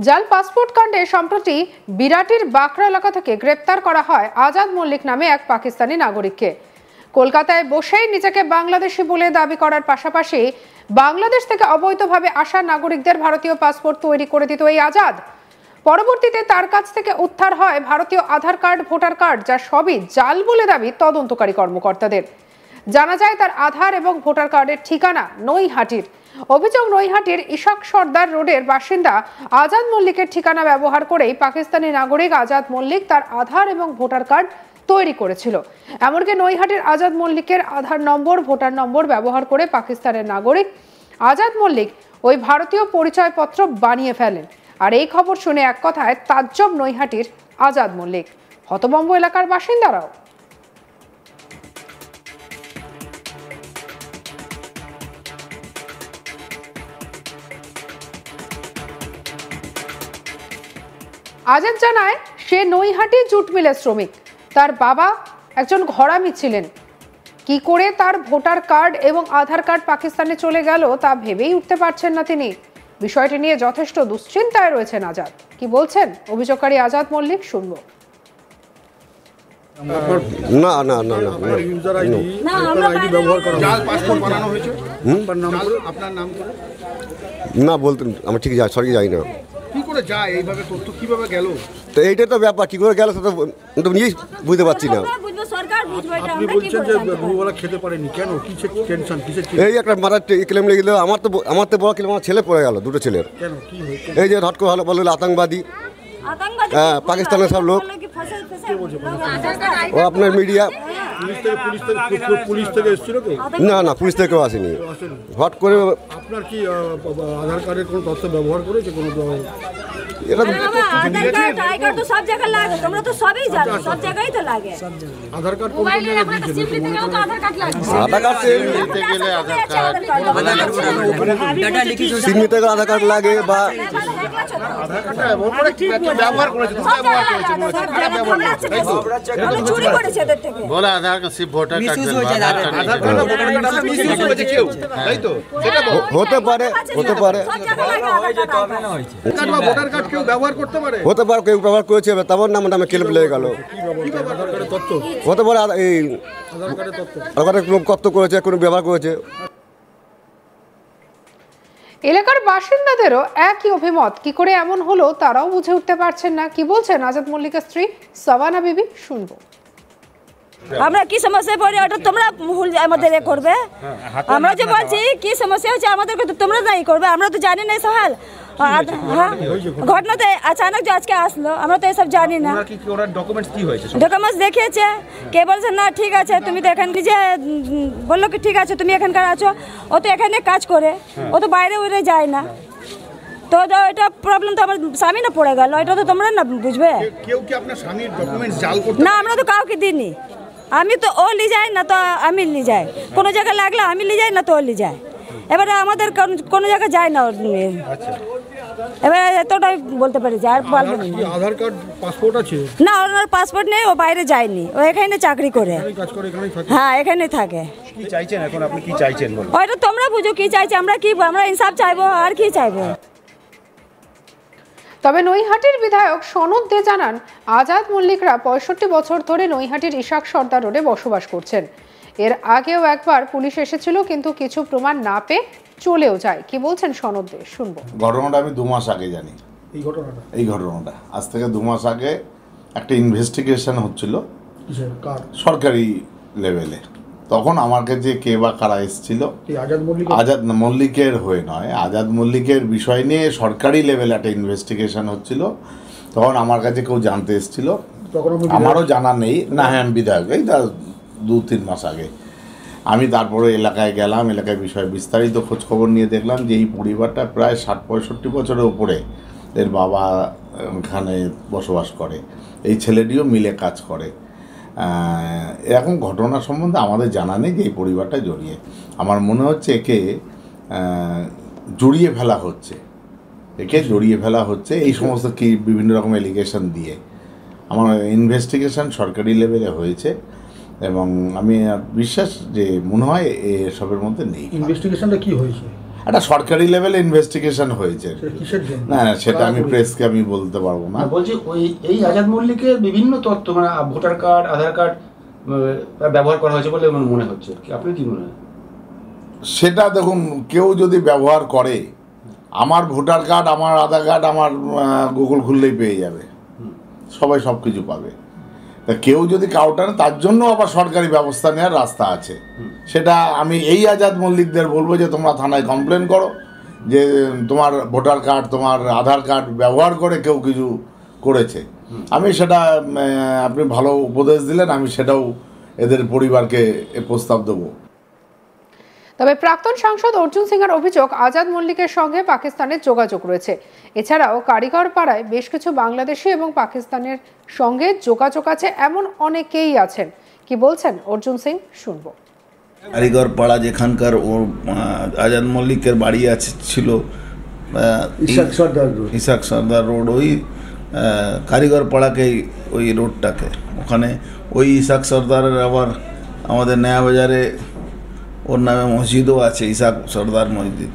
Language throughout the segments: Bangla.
জাল পাসপোর্ট কাণ্ডে সম্প্রতি বিরাটির বাকরা এলাকা থেকে গ্রেপ্তার করা হয় আজাদ মল্লিক নামে এক পাকিস্তানি নাগরিককে। কলকাতায় বসেই নিজেকে বাংলাদেশি বলে দাবি করার পাশাপাশি বাংলাদেশ থেকে অবৈধভাবে আসা নাগরিকদের ভারতীয় পাসপোর্ট তৈরি করে দিত এই আজাদ। পরবর্তীতে তার কাছ থেকে উদ্ধার হয় ভারতীয় আধার কার্ড, ভোটার কার্ড, যা সবই জাল বলে দাবি তদন্তকারী কর্মকর্তাদের। জানা যায় তার আধার এবং ভোটার কার্ডের ঠিকানা নৈহাটির। অভিযোগ, নৈহাটির ইশাক সর্দার রোডের বাসিন্দা আজাদ মল্লিকের ঠিকানা ব্যবহার করেই পাকিস্তানি নাগরিক আজাদ মল্লিক তার আধার এবং ভোটার কার্ড তৈরি করেছিল। এমনকি নৈহাটির আজাদ মল্লিকের আধার নম্বর, ভোটার নম্বর ব্যবহার করে পাকিস্তানের নাগরিক আজাদ মল্লিক ওই ভারতীয় পরিচয়পত্র বানিয়ে ফেলেন। আর এই খবর শুনে এক কথায় তাজ্জব নৈহাটির আজাদ মল্লিক, হতভম্ব এলাকার বাসিন্দারাও। আজাদ জানায় সে নৈহাটি জুট মিলের শ্রমিক। তার বাবা একজন ঘরামি ছিলেন। কি করে তার ভোটার কার্ড এবং আধার কার্ড পাকিস্তানে চলে গেল তা ভেবেই উঠতে পারছেন না তিনি। বিষয়টি নিয়ে যথেষ্ট দুশ্চিন্তায় রয়েছেন আজাদ। কি বলছেন অভিযোগকারী আজাদ মল্লিক, শুনবো। না না না না ইউজার আইডি ব্যবহার করা জাল পাসপোর্ট বানানো হয়েছে আপনার নাম করে, আপনার নাম করে না বলতে আমি ঠিক সঠিক যাই না। কি করে যায় এইভাবে, তথ্য কিভাবে গেল? তো এইটাই তো ব্যাপার, কি করে গেল সেটা তো নিজেই বুঝতে পারছি না। আপনি বলছেন যে দুবেলা খেতে পারেনি, কেন? কিসের টেনশন, কিসের? এই একটা মারার ক্লেম লেগে গেল। আমার তো বড় ক্লেম, আমার ছেলে পড়ে গেল, দুটো ছেলের। কেন, কি হয়েছে? এই যে হট করে ভালো বললো আতঙ্কবাদী, হ্যাঁ পাকিস্তানের সব লোক, ও আপনার মিডিয়া। পুলিশ থেকে এসেছিল কেউ? না না, পুলিশ থেকে কেউ আসেনি। হট করে আপনার কি আধার কার্ডের কোনো তথ্য ব্যবহার করেছে কোনো? এটা সব জায়গায় লাগে, তোমরা তো সবই জানো, সব জায়গায় তো লাগে আধার কার্ড। কোন জায়গায় আধার কার্ড সিমি থেকে আধার কার্ড লাগে, বা ব্যবহার করেছে বলে আধার কার্ড ভোটার কার্ড হতে পারে, হতে পারে, ভোটার কার্ড কেউ ব্যবহার করতে পারে, হতে পারে কেউ ব্যবহার করেছে, তেমন নামে ক্লেম লেগে গেল। হতে পারে এই আধার কার্ডের কত করেছে, কোনো ব্যবহার করেছে। এলাকার বাসিন্দাদেরও একই অভিমত। কি করে এমন হলো তারাও বুঝে উঠতে পারছেন না। কি বলছেন আজাদ মল্লিকের স্ত্রী সাবানা বিবি, শুনবো। আমরা কি সমস্যা পড়ে ওটা তোমরা ভুল আমাদের করবে। আমরা যে বলছি কি সমস্যা হচ্ছে আমাদেরকে তো তোমরা নাই করবে, আমরা তো জানি না সহাল। ঘটনাতে अचानक जो আজকে আসলো, আমরা তো এসব জানি না। ডকুমেন্টস দেখিয়েছে, কে বলছে না ঠিক আছে তুমি তো এখান যে বললো কি ঠিক আছে তুমি এখানকার আছো, ও তো এখানে কাজ করে, ও তো বাইরে উড়ে যায় না। তো এটা প্রবলেম তো আমার স্বামী না পড়ে গেল, এটা তো তোমরা না বুঝবে। কেউ কি আপনার স্বামীর ডকুমেন্টস জাল করতে? না, আমরা তো কাউকে দিইনি। আমি তো ও লি যায় না তো আমি লি যাই, কোনো জায়গায় লাগলে আমি লি যাই না তো ও লি যায়। এবারে আমাদের কোনো জায়গায় যায় না ওর নিয়ে। এবারে এতটাই বলতে পারি যে আর বলবো না। আধার কার্ড পাসপোর্ট আছে? না, ওর পাসপোর্ট নেই, ও বাইরে যায়নি, ও এখানে চাকরি করে। হ্যাঁ, এখানেই থাকে। কি চাইছেন এখন আপনি, কি চাইছেন বলুন? ওইটা তোমরা বুঝো কি চাইছে, আমরা কি, আমরা ইনসাফ চাইবো, আর কি চাইবো। তবে নৈহাটির বিধায়ক সনদ দে জানান আজাদ মল্লিকরা 65 বছর ধরে নৈহাটির ইশাক সর্দার রোডে বসবাস করছেন। এর আগেও একবার পুলিশ এসেছিল, কিন্তু কিছু প্রমাণ না পেয়ে চলেও যায়। কি বলছেন সনদ দে, শুনবো। ঘটনাটা আমি 2 মাস আগে জানি। এই ঘটনাটা আজ থেকে 2 মাস আগে একটা ইনভেস্টিগেশন হচ্ছিল সরকারি লেভেলে। তখন আমার কাছে কে বা কারা এসেছিল, আজাদ মল্লিকের হয়ে নয়, আজাদ মল্লিকের বিষয় নিয়ে সরকারি লেভেলে একটা ইনভেস্টিগেশন হচ্ছিল। তখন আমার কাছে কেউ জানতে এসেছিল, আমারও জানা নেই না। হ্যাঁ, আমি বিধায়ক, এই 2-3 মাস আগে আমি তারপরে এলাকায় গেলাম, এলাকায় বিষয়ে বিস্তারিত খোঁজখবর নিয়ে দেখলাম যে এই পরিবারটা প্রায় 60-65 বছরের ওপরে এর বাবা এখানে বসবাস করে, এই ছেলেটিও মিলে কাজ করে। এরকম ঘটনা সম্বন্ধে আমাদের জানা নেই যে এই পরিবারটা জড়িয়ে। আমার মনে হচ্ছে একে জড়িয়ে ফেলা হচ্ছে, এই সমস্ত কি বিভিন্ন রকম এলিগেশন দিয়ে। আমার ইনভেস্টিগেশন সরকারি লেভেলে হয়েছে এবং আমি বিশ্বাস যে মনে হয় এসবের মধ্যে নেই। ইনভেস্টিগেশনটা কি হয়েছে? একটা সরকারি লেভেলে ইনভেস্টিগেশন হয়েছে। না না, সেটা আমি প্রেসকে আমি বলতে পারবো না। বলছি এই আজাদ মল্লিকের বিভিন্ন তথ্য মানে ভোটার কার্ড, আধার কার্ড ব্যবহার করা হয়েছে বলে মনে হচ্ছে, আপনি কি মনে হয়? সেটা দেখুন, কেউ যদি ব্যবহার করে, আমার ভোটার কার্ড, আমার আধার কার্ড, আমার গুগল খুললেই পেয়ে যাবে, সবাই সব কিছু পাবে। তা কেউ যদি কাউটা না, তার জন্য আবার সরকারি ব্যবস্থা নেওয়ার রাস্তা আছে। সেটা আমি এই আজাদ মল্লিকদের বলবো যে তোমরা থানায় কমপ্লেন করো যে তোমার ভোটার কার্ড, তোমার আধার কার্ড ব্যবহার করে কেউ কিছু করেছে। আমি সেটা, আপনি ভালো উপদেশ দিলেন, আমি সেটাও এদের পরিবারকে প্রস্তাব দেবো। তবে প্রাক্তন সাংসদ অর্জুন সিংয়ের অভিযোগ, আজাদ মল্লিকের সঙ্গে পাকিস্তানের যোগাযোগ রয়েছে। এছাড়াও কারিগর পাড়ায় বেশ কিছু বাংলাদেশি এবং পাকিস্তানের সঙ্গে যোগাযোগ আছে এমন অনেকেই আছেন। কি বলছেন অর্জুন সিং, শুনবো। কারিগর পাড়া যেখানকার ওর আজাদ মল্লিকের বাড়ি আছে ছিল, ইসাক সর্দার রোড, ওই কারিগর পাড়াকেই, ওই রোডটাকে, ওখানে ওই ইসাক সর্দারের আবার আমাদের নয়া বাজারে ওর নামে মসজিদও আছে, ইসাক সর্দার মসজিদ।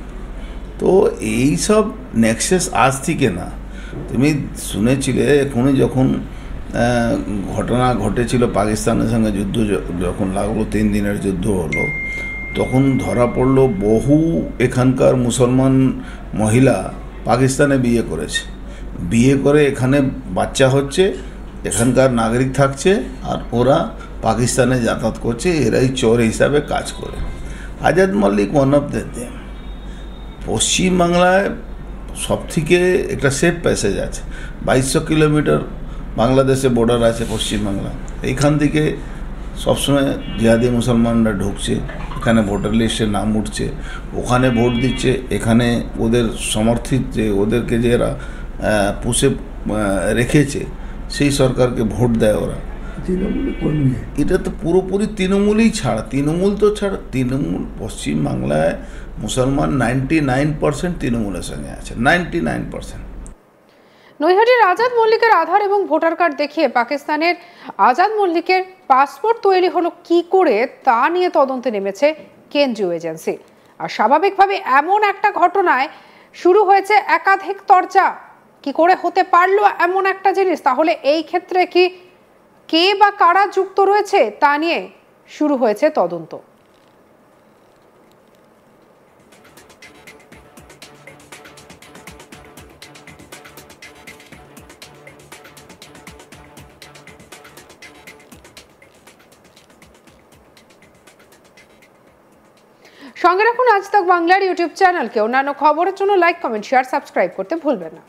তো এই সব নেক্সাস আজ থেকে না, তুমি শুনেছিলে এখনই যখন ঘটনা ঘটেছিল পাকিস্তানের সঙ্গে যুদ্ধ যখন লাগলো, 3 দিনের যুদ্ধ হলো, তখন ধরা পড়লো বহু এখানকার মুসলমান মহিলা পাকিস্তানে বিয়ে করেছে, বিয়ে করে এখানে বাচ্চা হচ্ছে, এখানকার নাগরিক থাকছে, আর ওরা পাকিস্তানে যাতায়াত করছে, এরাই চোর হিসাবে কাজ করে। Azad Mallick one of them. পশ্চিমবাংলায় সব থেকে একটা সেফ প্যাসেজ আছে, 2200 কিলোমিটার বাংলাদেশে বর্ডার আছে পশ্চিমবাংলা। এইখান থেকে সবসময় জিহাদি মুসলমানরা ঢুকছে, এখানে ভোটার লিস্টে নাম উঠছে, ওখানে ভোট দিচ্ছে, এখানে ওদের সমর্থিত যে ওদেরকে যারা পুষে রেখেছে সেই সরকারকে ভোট দেয় ওরা। এটা তো পুরোপুরি তৃণমূলই ছাড়া, তৃণমূল তো ছাড়া, তৃণমূল পশ্চিমবাংলায় মুসলমান 99% তৃণমূলের সঙ্গে আছে, 99%। নৈহাটির আজাদ মল্লিকের আধার এবং ভোটার কার্ড দেখিয়ে পাকিস্তানের আজাদ মল্লিকের পাসপোর্ট তৈরি হলো কি করে, তা নিয়ে তদন্তে নেমেছে কেন্দ্রীয় এজেন্সি। আর স্বাভাবিকভাবে এমন একটা ঘটনায় শুরু হয়েছে একাধিক চর্চা। কি করে হতে পারলো এমন একটা জিনিস? তাহলে এই ক্ষেত্রে কি কে বা কারা যুক্ত রয়েছে তা নিয়ে শুরু হয়েছে তদন্ত। সঙ্গে রাখুন আজ তাক বাংলার ইউটিউব চ্যানেলকে। অন্যান্য খবরের জন্য লাইক, কমেন্ট, শেয়ার, সাবস্ক্রাইব করতে ভুলবেন না।